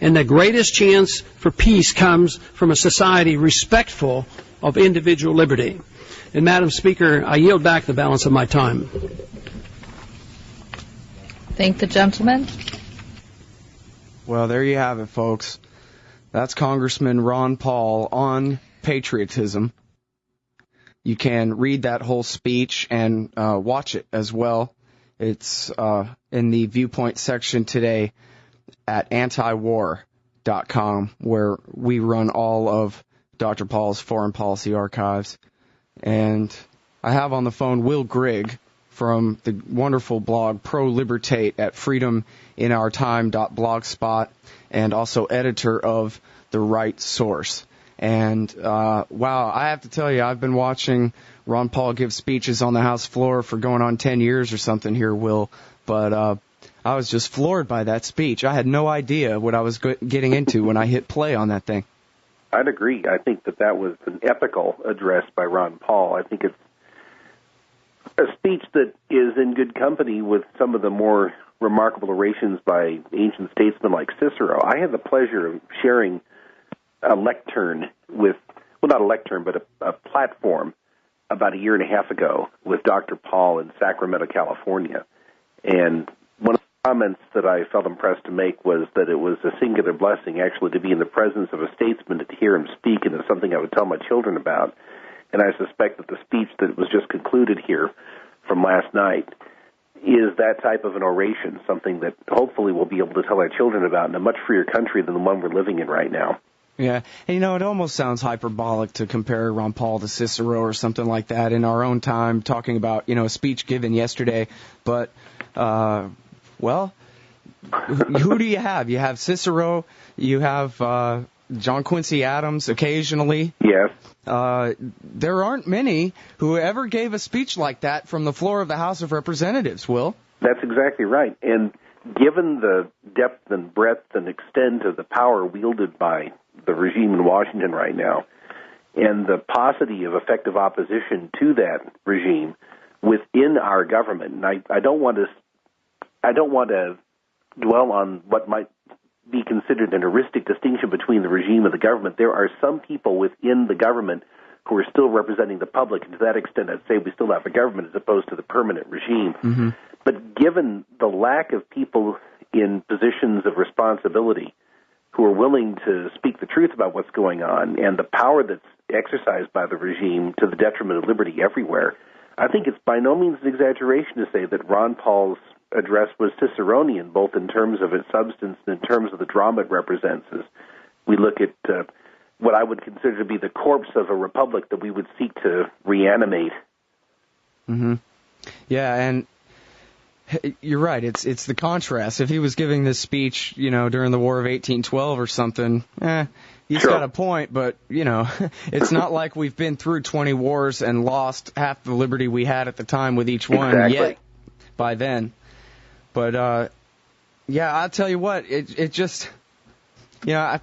And the greatest chance for peace comes from a society respectful of individual liberty. And, Madam Speaker, I yield back the balance of my time. Thank the gentleman. Well, there you have it, folks. That's Congressman Ron Paul on patriotism. You can read that whole speech and watch it as well. It's in the Viewpoint section today at antiwar.com, where we run all of Dr. Paul's foreign policy archives. And I have on the phone Will Grigg from the wonderful blog Pro Libertate at freedominourtime.blogspot, and also editor of The Right Source. And, wow, I have to tell you, I've been watching Ron Paul give speeches on the House floor for going on 10 years or something here, Will. But I was just floored by that speech. I had no idea what I was getting into when I hit play on that thing. I'd agree. I think that was an epical address by Ron Paul. I think it's a speech that is in good company with some of the more remarkable orations by ancient statesmen like Cicero. I had the pleasure of sharing a lectern with, well, not a lectern, but a platform about a year and a half ago with Dr. Paul in Sacramento, California. And one of the comments that I felt impressed to make was that it was a singular blessing actually to be in the presence of a statesman, to hear him speak, and it's something I would tell my children about. And I suspect that the speech that was just concluded here from last night is that type of an oration, something that hopefully we'll be able to tell our children about in a much freer country than the one we're living in right now. Yeah, and it almost sounds hyperbolic to compare Ron Paul to Cicero or something like that in our own time, talking about, a speech given yesterday. But, well, who do you have? You have Cicero, you have John Quincy Adams occasionally. Yes. There aren't many who ever gave a speech like that from the floor of the House of Representatives, Will. That's exactly right. And given the depth and breadth and extent of the power wielded by the regime in Washington right now, and the paucity of effective opposition to that regime within our government, and I don't want to dwell on what might be considered an heuristic distinction between the regime and the government. There are some people within the government who are still representing the public, and to that extent, I'd say we still have a government as opposed to the permanent regime. Mm-hmm. But given the lack of people in positions of responsibility who are willing to speak the truth about what's going on, and the power that's exercised by the regime to the detriment of liberty everywhere, I think it's by no means an exaggeration to say that Ron Paul's address was Ciceronian, both in terms of its substance and in terms of the drama it represents. As we look at what I would consider to be the corpse of a republic that we would seek to reanimate. Mm-hmm. Yeah, and you're right. It's the contrast. If he was giving this speech, during the War of 1812 or something, he's Sure. got a point. But it's not like we've been through 20 wars and lost half the liberty we had at the time with each one yet. By then, but I'll tell you what. It just. I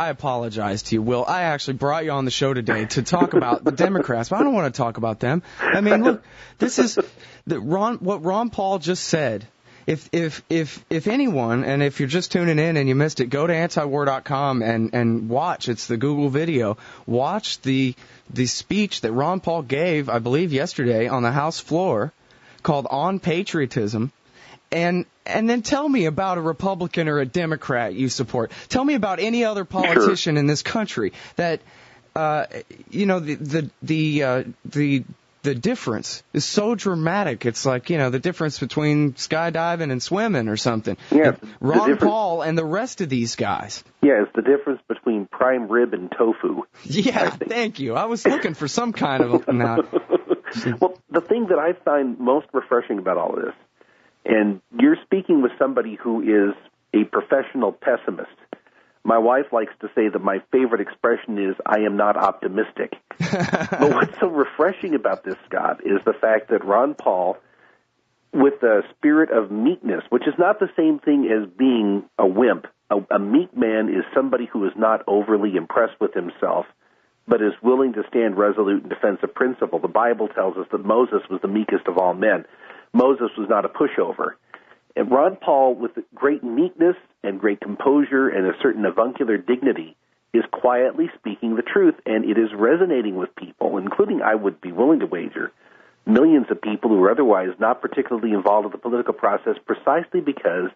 apologize to you, Will. I actually brought you on the show today to talk about the Democrats, but I don't want to talk about them. I mean, look, this is what Ron Paul just said. If anyone, and if you're just tuning in and you missed it, go to antiwar.com and watch. It's the Google video. Watch the speech that Ron Paul gave, I believe, yesterday on the House floor, called On Patriotism. And then tell me about a Republican or a Democrat you support. Tell me about any other politician in this country that, the difference is so dramatic. It's like, the difference between skydiving and swimming or something. Yeah, Ron Paul and the rest of these guys. Yeah, it's the difference between prime rib and tofu. Yeah, thank you. I was looking for some kind of... Well, the thing that I find most refreshing about all of this, and you're speaking with somebody who is a professional pessimist. My wife likes to say that my favorite expression is, I am not optimistic. But what's so refreshing about this, Scott, is the fact that Ron Paul, with a spirit of meekness, which is not the same thing as being a wimp. A meek man is somebody who is not overly impressed with himself, but is willing to stand resolute in defense of principle. The Bible tells us that Moses was the meekest of all men. Moses was not a pushover. And Ron Paul, with great neatness and great composure and a certain avuncular dignity, is quietly speaking the truth, and it is resonating with people, including, I would be willing to wager, millions of people who are otherwise not particularly involved in the political process, precisely because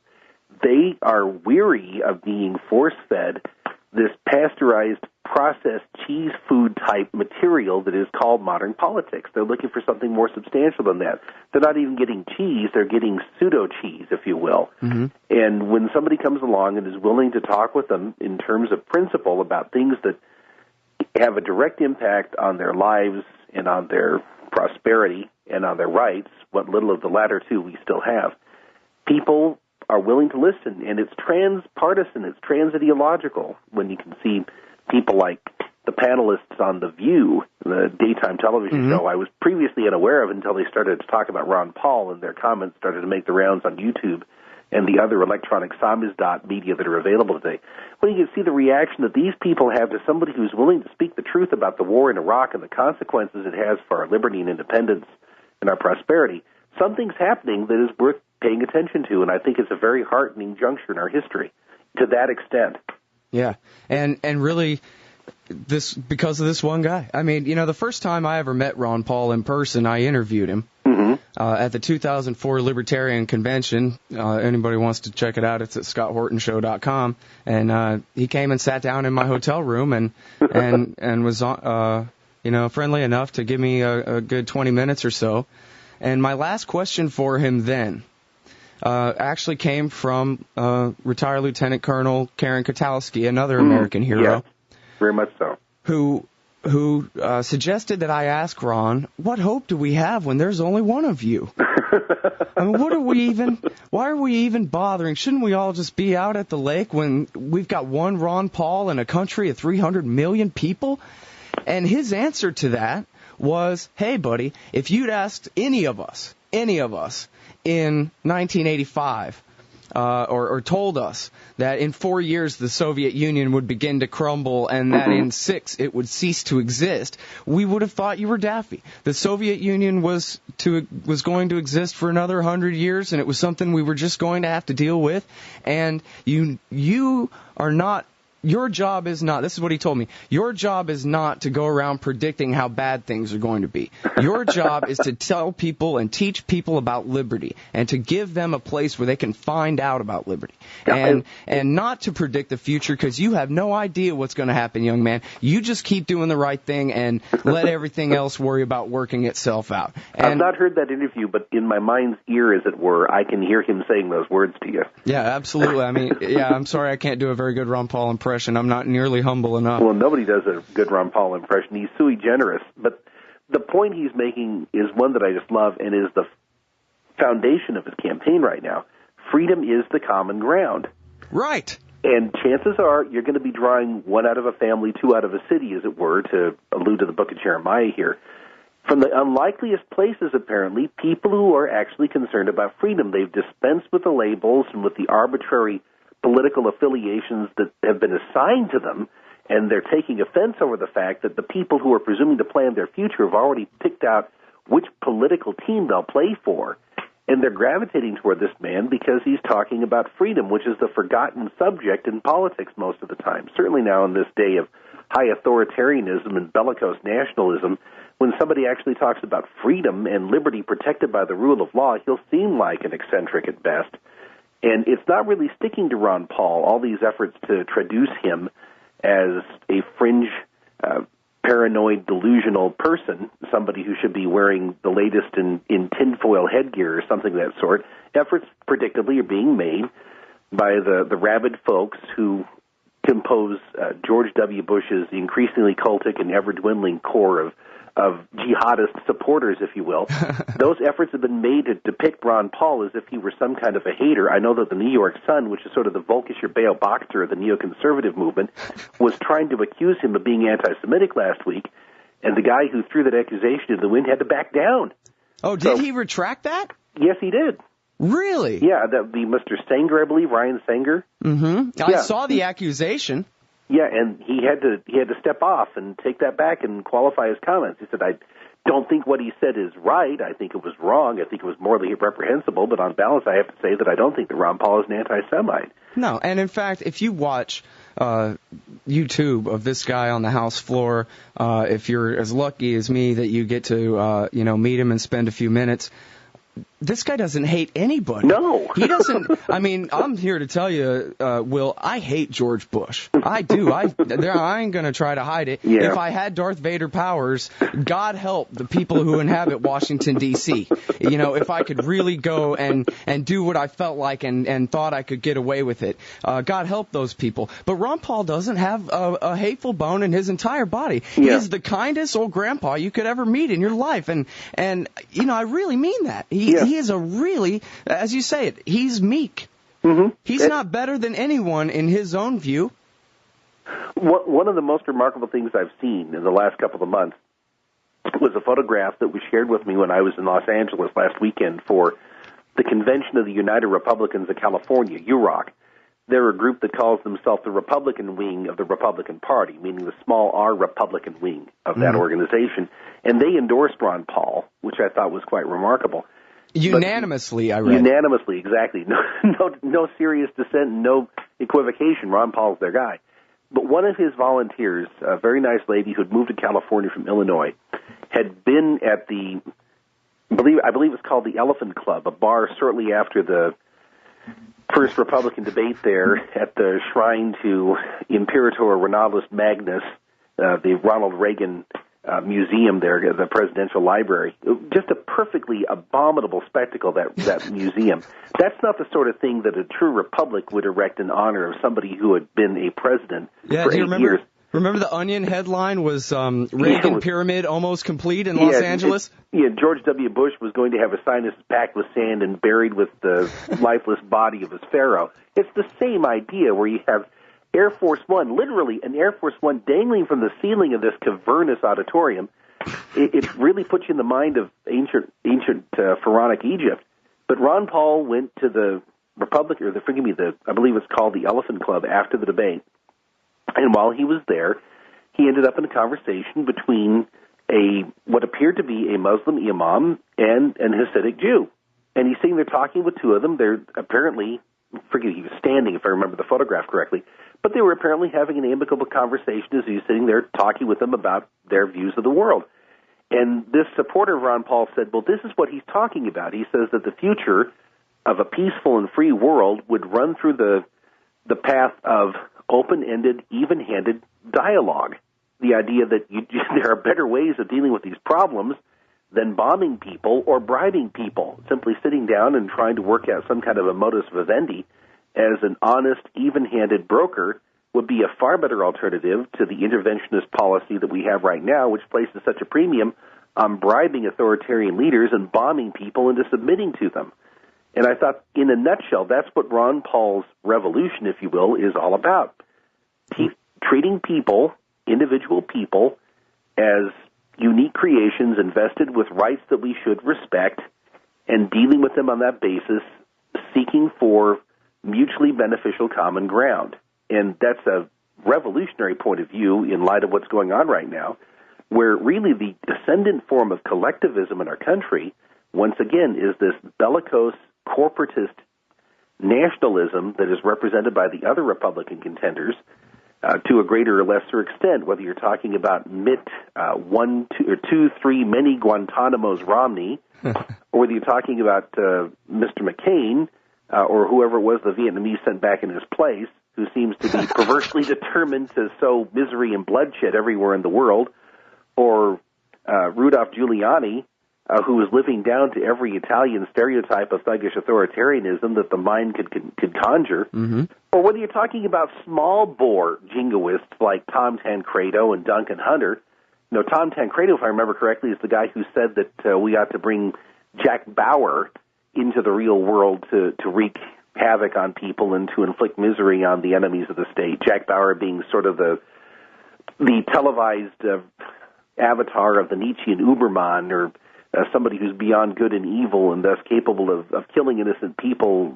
they are weary of being force-fed this pasteurized, processed cheese food type material that is called modern politics. They're looking for something more substantial than that. They're not even getting cheese, they're getting pseudo-cheese, if you will. Mm-hmm. And when somebody comes along and is willing to talk with them in terms of principle about things that have a direct impact on their lives and on their prosperity and on their rights, what little of the latter two we still have, people are willing to listen, and it's transpartisan, it's trans-ideological when you can see people like the panelists on The View, the daytime television show I was previously unaware of until they started to talk about Ron Paul, and their comments started to make the rounds on YouTube and the other electronic samizdat media that are available today. When you can see the reaction that these people have to somebody who's willing to speak the truth about the war in Iraq and the consequences it has for our liberty and independence and our prosperity, something's happening that is worth paying attention to, and I think it's a very heartening juncture in our history to that extent. Yeah, and really, this because of this one guy. I mean, the first time I ever met Ron Paul in person, I interviewed him at the 2004 Libertarian Convention. Anybody wants to check it out, it's at scotthortonshow.com. And he came and sat down in my hotel room and was friendly enough to give me a good 20 minutes or so. And my last question for him then actually came from retired Lieutenant Colonel Karen Kowalski, another American hero. Yeah, very much so. Who suggested that I ask Ron, what hope do we have when there's only one of you? I mean, why are we even bothering? Shouldn't we all just be out at the lake when we've got one Ron Paul in a country of 300 million people? And his answer to that was, hey, buddy, if you'd asked any of us in 1985, or told us that in 4 years the Soviet Union would begin to crumble and that in 6 it would cease to exist, we would have thought you were daffy. The Soviet Union was going to exist for another 100 years, and it was something we were just going to have to deal with. And you are not. Your job is not, this is what he told me, your job is not to go around predicting how bad things are going to be. Your job is to tell people and teach people about liberty and to give them a place where they can find out about liberty. And not to predict the future, because you have no idea what's going to happen, young man. You just keep doing the right thing and let everything else worry about working itself out. And I've not heard that interview, but in my mind's ear, as it were, I can hear him saying those words to you. Yeah, absolutely. I mean, I'm sorry I can't do a very good Ron Paul impression. I'm not nearly humble enough. Well, nobody does a good Ron Paul impression. He's sui generis. But the point he's making is one that I just love and is the foundation of his campaign right now. Freedom is the common ground. Right. And chances are you're going to be drawing one out of a family, two out of a city, as it were, to allude to the book of Jeremiah here. From the unlikeliest places, apparently, people who are actually concerned about freedom. They've dispensed with the labels and with the arbitrary political affiliations that have been assigned to them, and they're taking offense over the fact that the people who are presuming to plan their future have already picked out which political team they'll play for, and they're gravitating toward this man because he's talking about freedom, which is the forgotten subject in politics most of the time. Certainly now in this day of high authoritarianism and bellicose nationalism, when somebody actually talks about freedom and liberty protected by the rule of law, he'll seem like an eccentric at best. And it's not really sticking to Ron Paul, all these efforts to traduce him as a fringe, paranoid, delusional person, somebody who should be wearing the latest in tinfoil headgear or something of that sort. Efforts, predictably, are being made by the rabid folks who compose George W. Bush's increasingly cultic and ever-dwindling core of jihadist supporters, if you will. Those efforts have been made to depict Ron Paul as if he were some kind of a hater. I know that the New York Sun, which is sort of the Volkischer Baal Boxer of the neoconservative movement, was trying to accuse him of being anti-Semitic last week, and the guy who threw that accusation in the wind had to back down. Oh, did he retract that? Yes, he did. Really? Yeah, the Mr. Sanger, I believe, Ryan Sanger. Mm-hmm. I saw the accusation. Yeah, and he had to step off and take that back and qualify his comments. He said, I don't think what he said is right. I think it was wrong. I think it was morally reprehensible. But on balance, I have to say that I don't think that Ron Paul is an anti-Semite. No, and in fact, if you watch YouTube of this guy on the House floor, if you're as lucky as me that you get to meet him and spend a few minutes, this guy doesn't hate anybody. No. He doesn't. I mean, I'm here to tell you, Will, I hate George Bush. I do. I ain't going to try to hide it. Yeah. If I had Darth Vader powers, God help the people who inhabit Washington, D.C. If I could really go and do what I felt like and thought I could get away with it, God help those people. But Ron Paul doesn't have a hateful bone in his entire body. Yeah. He's the kindest old grandpa you could ever meet in your life. And I really mean that. He is a really, as you say it, he's meek. Mm-hmm. He's not better than anyone in his own view. One of the most remarkable things I've seen in the last couple of months was a photograph that was shared with me when I was in Los Angeles last weekend for the Convention of the United Republicans of California, UROC. They're a group that calls themselves the Republican wing of the Republican Party, meaning the small R Republican wing of that organization. And they endorsed Ron Paul, which I thought was quite remarkable. Unanimously, I read. Unanimously, exactly. No serious dissent, no equivocation. Ron Paul's their guy. But one of his volunteers, a very nice lady who had moved to California from Illinois, had been at I believe it's called the Elephant Club, a bar shortly after the first Republican debate there at the shrine to Imperator Ronaldus Magnus, the Ronald Reagan museum there, the presidential library. Just a perfectly abominable spectacle, that museum. That's not the sort of thing that a true republic would erect in honor of somebody who had been a president for 8 years. Remember the Onion headline was Reagan Pyramid almost complete in Los Angeles? George W. Bush was going to have a sinus packed with sand and buried with the lifeless body of his pharaoh. It's the same idea where you have Air Force One, literally an Air Force One dangling from the ceiling of this cavernous auditorium. It really puts you in the mind of ancient pharaonic Egypt. But Ron Paul went to the I believe it's called the Elephant Club after the debate. And while he was there, he ended up in a conversation between what appeared to be a Muslim imam and an Hasidic Jew. And he's sitting there talking with two of them. They're apparently, he was standing, if I remember the photograph correctly, but they were apparently having an amicable conversation as he was sitting there talking with them about their views of the world. And this supporter of Ron Paul said, well, this is what he's talking about. He says that the future of a peaceful and free world would run through the path of open-ended, even-handed dialogue. The idea that there are better ways of dealing with these problems than bombing people or bribing people. Simply sitting down and trying to work out some kind of a modus vivendi as an honest, even-handed broker would be a far better alternative to the interventionist policy that we have right now, which places such a premium on bribing authoritarian leaders and bombing people into submitting to them. And I thought, in a nutshell, that's what Ron Paul's revolution, if you will, is all about. Treating people, individual people, as unique creations invested with rights that we should respect, and dealing with them on that basis, seeking for mutually beneficial common ground. And that's a revolutionary point of view in light of what's going on right now, where really the ascendant form of collectivism in our country, once again, is this bellicose, corporatist nationalism that is represented by the other Republican contenders to a greater or lesser extent, whether you're talking about Mitt 1, 2, or 2, 3, many Guantanamo's Romney, or whether you're talking about Mr. McCain, or whoever it was the Vietnamese sent back in his place, who seems to be perversely determined to sow misery and bloodshed everywhere in the world, or Rudolph Giuliani, who is living down to every Italian stereotype of thuggish authoritarianism that the mind could conjure, or whether you're talking about small-bore jingoists like Tom Tancredo and Duncan Hunter. Tom Tancredo, if I remember correctly, is the guy who said that we ought to bring Jack Bauer into the real world to wreak havoc on people and to inflict misery on the enemies of the state. Jack Bauer being sort of the televised avatar of the Nietzschean Ubermann, or somebody who's beyond good and evil and thus capable of killing innocent people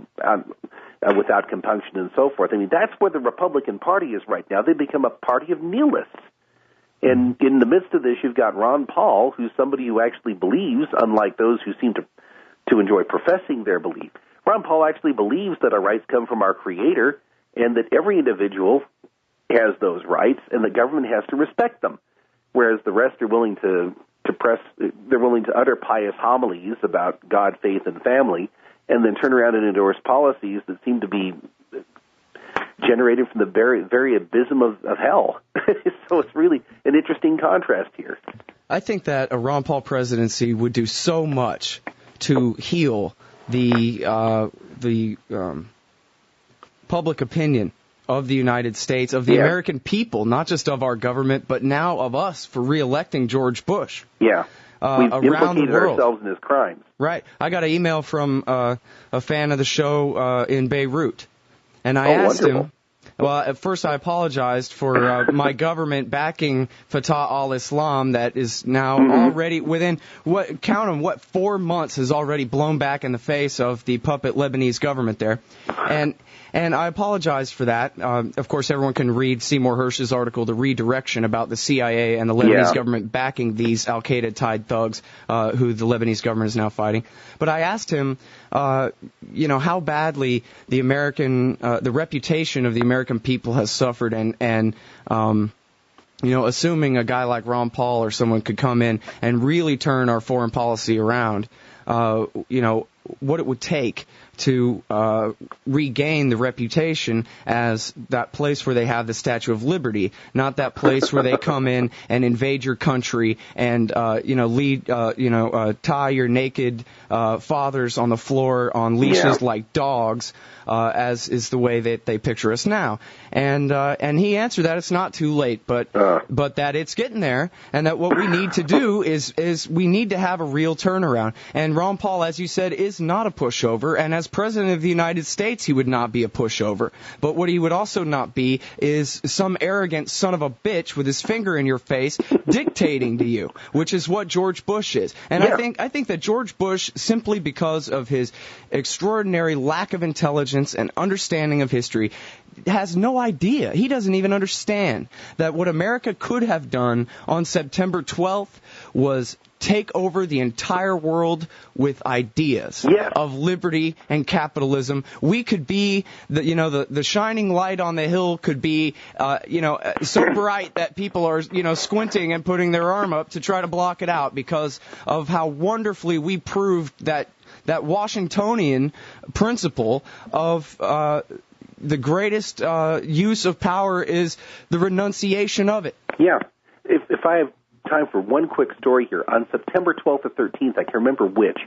without compunction and so forth. I mean, that's where the Republican Party is right now. They become a party of nihilists. And in the midst of this, you've got Ron Paul, who's somebody who actually believes, unlike those who seem to enjoy professing their belief. Ron Paul actually believes that our rights come from our Creator and that every individual has those rights and the government has to respect them, whereas the rest are willing to utter pious homilies about God, faith, and family, and then turn around and endorse policies that seem to be generated from the very abysm of hell. So it's really an interesting contrast here. I think that a Ron Paul presidency would do so much to heal the public opinion of the United States, of the American people, not just of our government, but now of us for re-electing George Bush. Yeah. We've around the implicated world. ourselves in his crimes. Right. I got an email from a fan of the show in Beirut, and I asked wonderful. him, well, at first I apologized for my government backing Fatah al-Islam that is now already within, 4 months has already blown back in the face of the puppet Lebanese government there. And I apologize for that. Of course, everyone can read Seymour Hersh's article, The Redirection, about the CIA and the Lebanese government backing these al-Qaeda-tied thugs who the Lebanese government is now fighting. But I asked him, how badly the reputation of the American people has suffered, and assuming a guy like Ron Paul or someone could come in and really turn our foreign policy around, what it would take to regain the reputation as that place where they have the Statue of Liberty, not that place where they come in and invade your country and tie your naked fathers on the floor on leashes like dogs, as is the way that they picture us now. And he answered that it's not too late, but that it's getting there, and that what we need to do is we need to have a real turnaround. And Ron Paul, as you said, is not a pushover, and as President of the United States, he would not be a pushover. But what he would also not be is some arrogant son of a bitch with his finger in your face dictating to you, which is what George Bush is. And I think that George Bush, simply because of his extraordinary lack of intelligence and understanding of history, has no idea. He doesn't even understand that what America could have done on September 12th was take over the entire world with ideas of liberty and capitalism. We could be the shining light on the hill could be so bright that people are squinting and putting their arm up to try to block it out because of how wonderfully we proved that Washingtonian principle of the greatest use of power is the renunciation of it. Yeah. If I have time for one quick story here, on September 12th or 13th, I can remember which,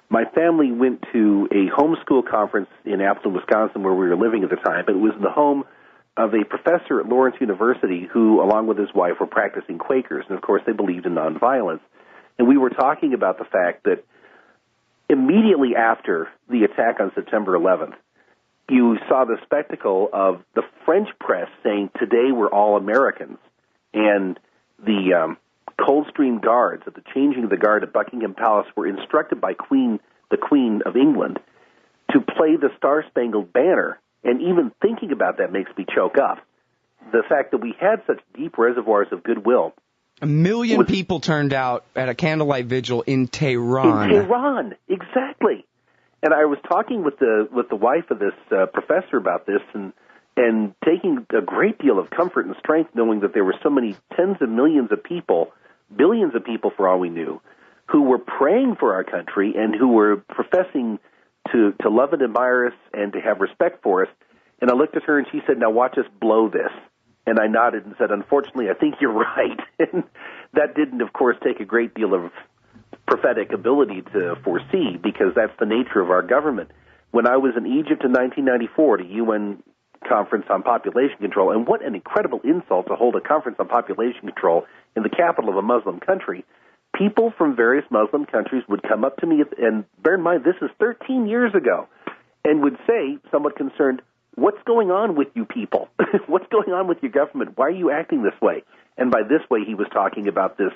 my family went to a homeschool conference in Appleton, Wisconsin, where we were living at the time. But it was in the home of a professor at Lawrence University who, along with his wife, were practicing Quakers. And, of course, they believed in nonviolence. And we were talking about the fact that immediately after the attack on September 11th, you saw the spectacle of the French press saying, "Today we're all Americans," and the Coldstream Guards at the changing of the guard at Buckingham Palace were instructed by the Queen of England to play the Star-Spangled Banner, and even thinking about that makes me choke up. The fact that we had such deep reservoirs of goodwill. 1 million people turned out at a candlelight vigil in Tehran. In Tehran, exactly. And I was talking with the wife of this professor about this, and taking a great deal of comfort and strength knowing that there were so many tens of millions of people, billions of people for all we knew, who were praying for our country and who were professing to love and admire us and to have respect for us. And I looked at her and she said, "Now watch us blow this." And I nodded and said, "Unfortunately, I think you're right." And that didn't, of course, take a great deal of prophetic ability to foresee, because that's the nature of our government. When I was in Egypt in 1994 at a UN conference on population control, and what an incredible insult to hold a conference on population control in the capital of a Muslim country, people from various Muslim countries would come up to me, and bear in mind, this is 13 years ago, and would say, somewhat concerned, "What's going on with you people? What's going on with your government? Why are you acting this way?" And by this way, he was talking about this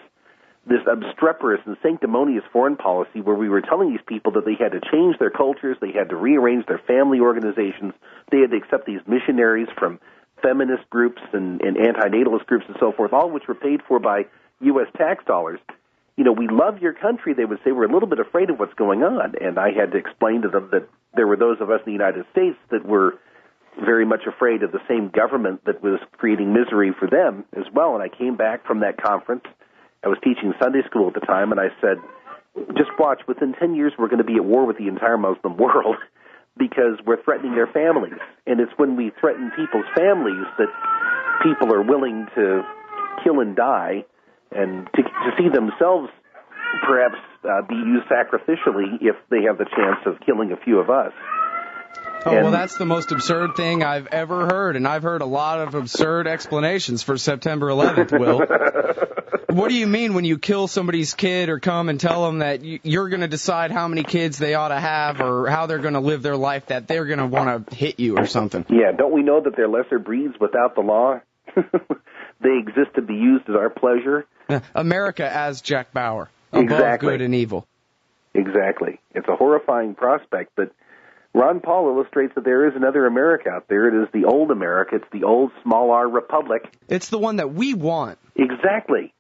obstreperous and sanctimonious foreign policy where we were telling these people that they had to change their cultures, they had to rearrange their family organizations, they had to accept these missionaries from feminist groups and anti-natalist groups and so forth, all of which were paid for by U.S. tax dollars. We love your country, they would say. We're a little bit afraid of what's going on. And I had to explain to them that there were those of us in the United States that were very much afraid of the same government that was creating misery for them as well. And I came back from that conference. I was teaching Sunday school at the time, and I said, just watch, within 10 years we're going to be at war with the entire Muslim world because we're threatening their families. And it's when we threaten people's families that people are willing to kill and die, and to see themselves perhaps be used sacrificially if they have the chance of killing a few of us. Well, that's the most absurd thing I've ever heard, and I've heard a lot of absurd explanations for September 11th, Will. What do you mean when you kill somebody's kid or come and tell them that you're going to decide how many kids they ought to have or how they're going to live their life, that they're going to want to hit you or something? Yeah, don't we know that they're lesser breeds without the law? They exist to be used at our pleasure. America as Jack Bauer, above exactly. Good and evil. Exactly. It's a horrifying prospect, but Ron Paul illustrates that there is another America out there. It is the old America. It's the old small R republic. It's the one that we want. Exactly.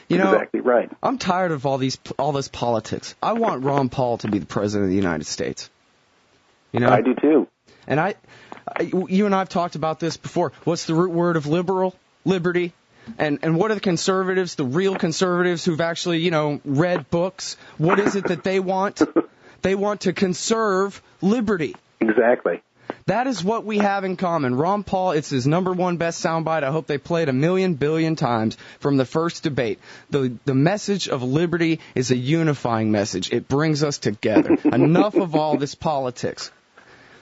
Exactly right. I'm tired of all this politics. I want Ron Paul to be the president of the United States. I do too. And you and I have talked about this before. What's the root word of liberal? Liberty. And what are the conservatives, the real conservatives who've actually, read books? What is it that they want? They want to conserve liberty. Exactly. That is what we have in common. Ron Paul, it's his #1 best soundbite. I hope they play it 1 billion times from the first debate. The message of liberty is a unifying message. It brings us together. Enough of all this politics.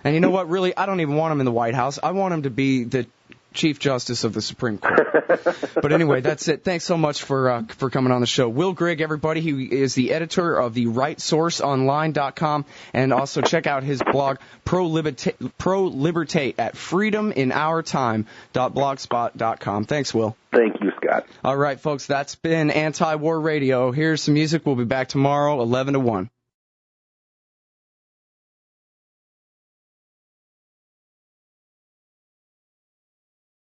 And you know what, really, I don't even want him in the White House. I want him to be the Chief Justice of the Supreme Court. But anyway, that's it. Thanks so much for coming on the show. Will Grigg, everybody, he is the editor of the RightSourceOnline.com, and also check out his blog, Pro Libertate at freedominourtime.blogspot.com. Thanks, Will. Thank you, Scott. All right, folks, that's been Anti-War Radio. Here's some music. We'll be back tomorrow, 11 to 1.